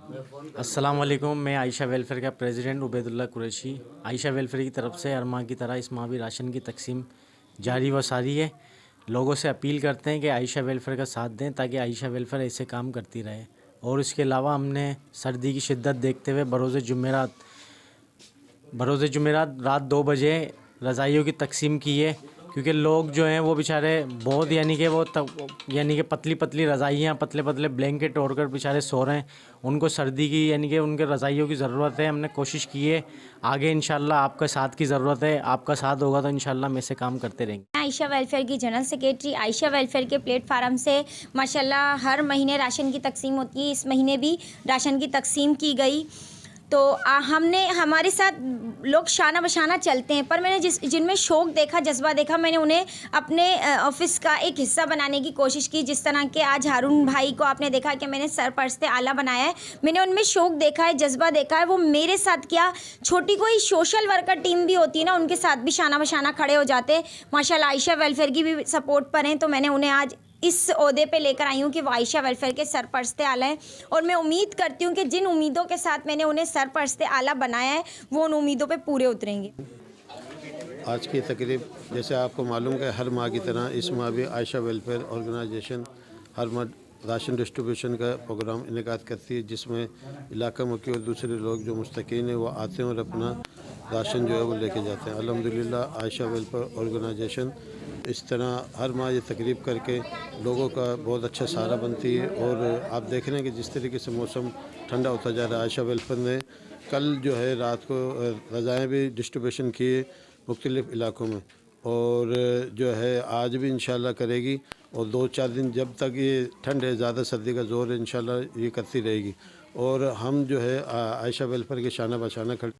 अस्सलाम वालेकुम। मैं आयशा वेलफेयर का प्रेसिडेंट उबैदुल्ला कुरैशी। आयशा वेलफेयर की तरफ से हर माह की तरह इस माह भी राशन की तकसीम जारी व सारी है। लोगों से अपील करते हैं कि आयशा वेलफेयर का साथ दें ताकि आयशा वेलफेयर ऐसे काम करती रहे। और इसके अलावा हमने सर्दी की शिद्दत देखते हुए बरोज़ जुमेरात रात 2 बजे रज़ाइयों की तकसीम की है, क्योंकि लोग जो हैं वो बेचारे बहुत यानी कि पतली पतली रज़ाइयाँ, पतले पतले ब्लैंकेट ओढ़ कर बेचारे सो रहे हैं। उनको सर्दी की यानी कि उनके रज़ाइयों की ज़रूरत है। हमने कोशिश की है, आगे इंशाल्लाह आपका साथ की ज़रूरत है। आपका साथ होगा तो इंशाल्लाह हम ऐसे काम करते रहेंगे। आयशा वेलफेयर की जनरल सेक्रेटरी। आयशा वेलफेयर के प्लेटफार्म से माशाल्लाह हर महीने राशन की तकसीम होती है। इस महीने भी राशन की तकसीम की गई। तो हमने हमारे साथ लोग शाना बशाना चलते हैं, पर मैंने जिनमें शौक़ देखा, जज्बा देखा, मैंने उन्हें अपने ऑफ़िस का एक हिस्सा बनाने की कोशिश की। जिस तरह के आज हारून भाई को आपने देखा कि मैंने सरपरस्ते आला बनाया है। मैंने उनमें शौक़ देखा है, जज्बा देखा है। वो मेरे साथ क्या, छोटी कोई सोशल वर्कर टीम भी होती है ना, उनके साथ भी शाना बशाना खड़े हो जाते। माशाल्लाह आयशा वेलफेयर की भी सपोर्ट पर हैं, तो मैंने उन्हें आज इस ओहदे पे लेकर आई हूँ कि वो आयशा वेलफेयर के सरपरस्ते आला हैं। और मैं उम्मीद करती हूँ कि जिन उम्मीदों के साथ मैंने उन्हें सरपरस्ते आला बनाया है, वो उन उम्मीदों पे पूरे उतरेंगे। आज की तकरीब जैसे आपको मालूम है, हर माह की तरह इस माह भी आयशा वेलफेयर ऑर्गेनाइजेशन हर माह राशन डिस्ट्रीब्यूशन का प्रोग्राम इनेकाद करती है, जिसमें इलाका मुखी और दूसरे लोग जो मुस्तकीन हैं वो आते हैं और अपना राशन जो है वो लेके जाते हैं। अल्हम्दुलिल्लाह आयशा वेलफेयर ऑर्गेनाइजेशन इस तरह हर माह ये तकरीब करके लोगों का बहुत अच्छा सहारा बनती है। और आप देख रहे हैं कि जिस तरीके से मौसम ठंडा होता जा रहा है, आयशा वेलफेयर ने कल जो है रात को रज़ाएँ भी डिस्ट्रीब्यूशन किए मुख्तलिफ़ इलाकों में, और जो है आज भी इंशाल्लाह करेगी। और 2-4 दिन जब तक ये ठंड है, ज़्यादा सर्दी का ज़ोर है, इंशाल्लाह ये करती रहेगी। और हम जो है आयशा वेलफेयर के शाना बशाना खड़े